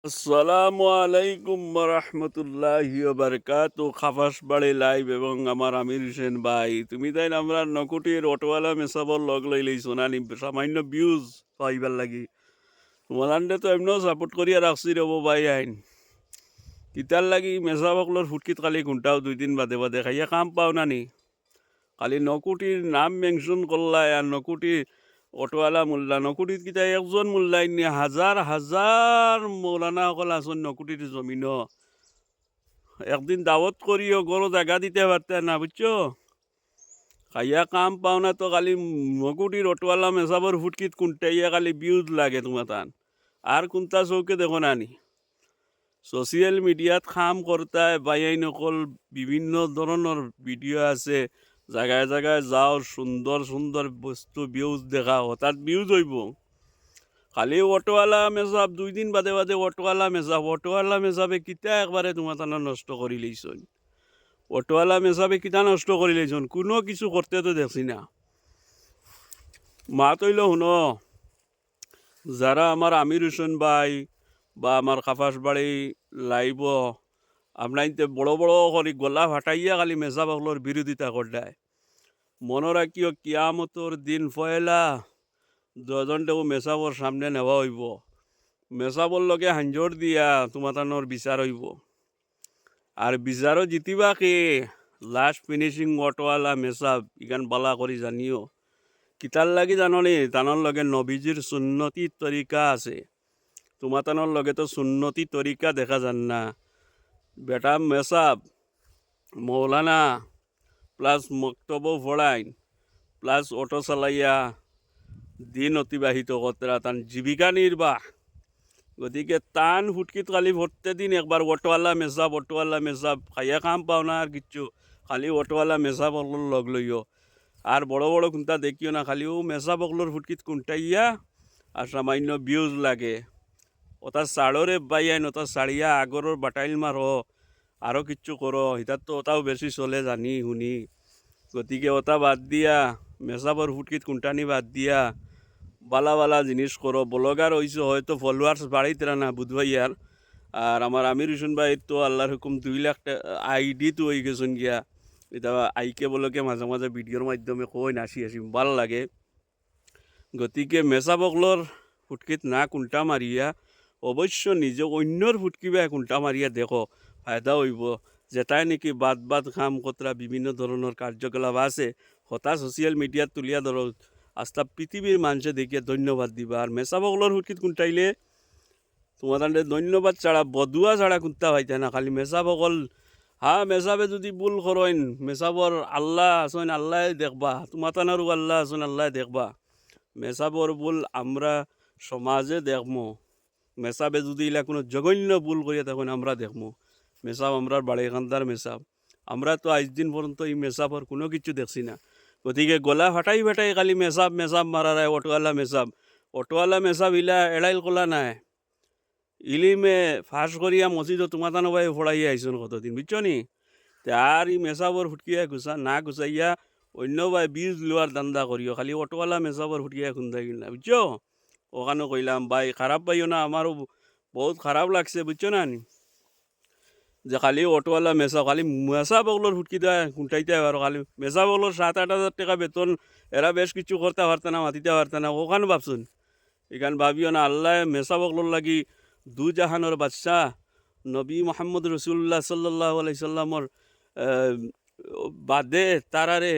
আসসালামু আলাইকুম রহমতুল্লাহি বারকাতু। খাফাসবাড়ি লাইভ এবং আমার আমির হোসেন ভাই, তুমি তাই আমরা নকুটির অটোওয়ালা মেসাবর লগ লই লইছো নানি সামান্য ভিউজ পাইবার লাগি। তোমাদের তো এমনিও সাপোর্ট করিয়া রাখছি রব ভাই আইন তিতার লাগি মেসাবকলর ফুটকিত কালি ঘুমটাও 2 দিন বাদে বাদে খাইয়া কাম পাও নানি। খালি নকুটির নাম মেনশন করলাই আর নকুটির অটোওয়ালা মোল্লা নকুটিত কিতা একজন মোল্লাই নি হাজার হাজার মৌলানা সকল আছেন নকুটির জমিন। একদিন দাওয়াত করিও গরো জায়গা দিতে পারতেন না বুঝছো। খাইয়া কাম পাও না তো খালি নকুটির অটোওয়ালা মেসাবর ফুটকিত কুন্টাইয়া খালি বিউজ লাগে তোমার তান। আর কোনটা চৌকে দেখো নানি সোশিয়াল মিডিয়াত কাম করতায় বাইয়াই নকল বিভিন্ন ধরনের ভিডিও আছে। জায়গায় জায়গায় যাও সুন্দর সুন্দর বস্তু ভিউজ দেখা হঠাৎ ভিউজ হইব। খালি অটোওয়ালা মেজাব 2 দিন বাদে বাদে অটোওয়ালা মেজাবে কিতা একবারে তোমার তানা নষ্ট করে লইছন। অটোওয়ালা মেজাবে কিতা নষ্ট করে লইছন, কোনো কিছু করতে তো দেখছি না। মা তৈল শুনো, যারা আমার আমির হোসেন ভাই বা আমার খাফাসবাড়ি লাইব আপনার বড় বড় করে গলা ফাটাইয়া খালি মেজা বাকলোর বিরোধিতা করদায়। মনে রাখিও কিয়ামতর দিন ফয়লা দজনটাও মেসাবর সামনে নেওয়া হইব। মেসাবর লগে হাঞ্জর দিয়া তোমার বিচার হইব। আর বিচারও জিতিবা কে? লাস্ট ফিনিশিং অটোওয়ালা মেসাব ইখান বালা করি জানিও। কিতার লাগি জাননি তানোর লগে নবীজির সুন্নতি তরিকা আছে। তোমার তানোর লগে তো সুন্নতি তরিকা দেখা যান না। বেটা মেসাব মৌলানা প্লাস মক্তব ফড়াইন প্লাস অটো চালাইয়া দিন অতিবাহিত কতরা তান জীবিকা নির্বাহ। গতিকে তান ফুটকিত খালি ভরতে দিন একবার অটোওয়ালা মেসাব খাইয়া কাম পাও না আর কিচ্ছু। খালি অটোওয়ালা মেসাব অকলোর লগ লইও। আর বড় বড় কোনটা দেখিও না, খালি ও মেসাব অকলোর ফুটকিত কুন্টাইয়া আর সামান্য ভিউজ লাগে। ওটা সাড়রে বাইয়াইন ওটা সাড়িয়া আগরের বাটাইল মারো আরও কিচ্ছু করো, হিতার তো ওটাও বেশি চলে জানি শুনি। গতিকে ওটা বাদ দিয়া মেসাবর ফুটকিত কুন্টানি বাদ দিয়া বালা বালা জিনিস করো। ব্লগার হইছো হয়তো ফলোয়ার্স বাড়াইতে না বুধবাইয়ার। আর আমার আমির হোসেন ভাই তো আল্লাহর হুকুম 2 লাখ আইডি তো হয়ে গেছেন গিয়া। এটা আইকে বলকে মাঝে মাঝে ভিডিওর মাধ্যমে কই নাসি আসি ভাল লাগে। গতিকে মেসাবকলর ফুটকিত না কুন্টা মারিয়া অবশ্য নিজে অন্যর ফুটকিবা কুন্টা মারিয়া দেখো, ফায়দা হইব। যেটাই নাকি বাদ কাম কতরা বিভিন্ন ধরনের কার্যকলাপ আছে হতা সোশিয়াল মিডিয়াত তুলিয়া ধরো আস্তা পৃথিবীর মানুষে দেখিয়া ধন্যবাদ দিবা। আর মেসাবকলর ফুটকিত কুন্টাইলে তোমাদের ধন্যবাদ ছাড়া বদুয়া ছাড়া কুন্তা পাইতে না। খালি মেসাবকল মেসাবে যদি ভুল করেন মেসাবর আল্লাহ আসেন আল্লাহ দেখবা, তোমার তানারও আল্লাহ আসেন আল্লাহ দেখবা। মেসাবর ভুল আমরা সমাজে দেখমো। মেসাবে যদি ইলা কোনো জঘন্য ভুল করিয়া তখন আমরা দেখমো। মেসাব আমরার বাড়িখান্দার মেসাব, আমরা তো আজ দিন পর্যন্ত এই মেসাবর কোনো কিছু দেখছি না। গতিকে গলা ফাটাই খালি মেসাব মারারায় অটোওয়ালা মেসাব ইলা এড়াইল কলা নাই। ইলিমে ফাঁস করিয়া মসজিদ তোমার তানো ভাই ফড়াইয়া আইসন কতদিন বুঝছো নি। আর ই মেসাবর ফুটকিয়া গুছাইয়া অন্য ভাই বীজ লোয়ার দান্দা করিও। খালি অটোওয়ালা মেসাবর ফুটকিয়া খুন্দাই না বুঝছো। ওখানে কইলাম ভাই খারাপ পাইও না, আমারও বহুত খারাপ লাগছে বুঝছো না নি। যে খালি অটোওয়ালা খালি মেসা বগলোর ফুটকি দেয় কুন্টাইতে আর খালি মেসা বগলোর 7-8 হাজার টাকা বেতন, এরা বেশ কিছু করতে পারতে না মাতিতে পারতে না। ওখানে ভাবছুন এখান ভাবিও না আল্লাহ মেসা বগলোর লাগি জাহানোর বাদশাহ নবী মোহাম্মদ রসুল্লাহ সাল্লাহ আলাইসাল্লামর বাদে তারারে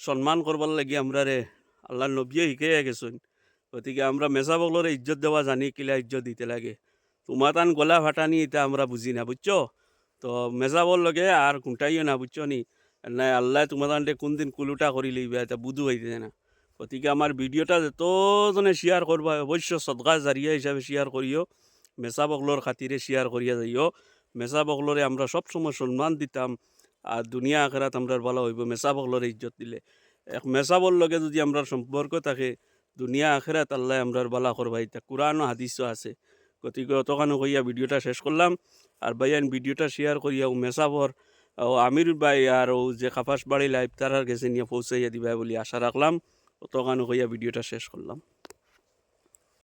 সম্মান করবার লাগি আমরা রে আল্লাহ নবীয়ে শিখাইয়া গেছেন। গতিকে আমরা মেসা বগলোরে ইজ্জত দেওয়া জানি কিলা ইজ্জত দিতে লাগে। তোমার তান গলা ফাটানি এটা আমরা বুঝি না বুঝছো। তো মেজাবর লগে আর কুন্টাইও না বুঝছো নি। নাই আল্লাহ তোমার তান্ডে কোন দিন কুলুটা করি লইবা এটা বুধু হইতে না। গতিকে আমার ভিডিওটা যতজনে শেয়ার করবা অবশ্য সদকা জারিয়া হিসাবে শেয়ার করিও। মেসা বগলোর খাতিরে শেয়ার করিয়া যাইও। মেসা বগলোরে আমরা সবসময় সম্মান দিতাম আর দুনিয়া আখেরাত আমরা ভালো হইব মেসা বগলোরে ইজ্জত দিলে। এক মেসাবর লগে যদি আমরা সম্পর্ক থাকে দুনিয়া আখেরাত আল্লাহ আমরা বালা করবা, এটা কোরআন ও হাদিসও আছে। গতিকে অতখানো কইয়া ভিডিওটা শেষ করলাম। আর ভাইয়ান ভিডিওটা শেয়ার করিয়া মেসাবর আমির ভাই আর ও যে খাফাসবাড়ি লাইভ তারার গেছে নিয়ে পৌঁছাইয়া দিবা বলে আশা রাখলাম। অতখানো কইয়া ভিডিওটা শেষ করলাম।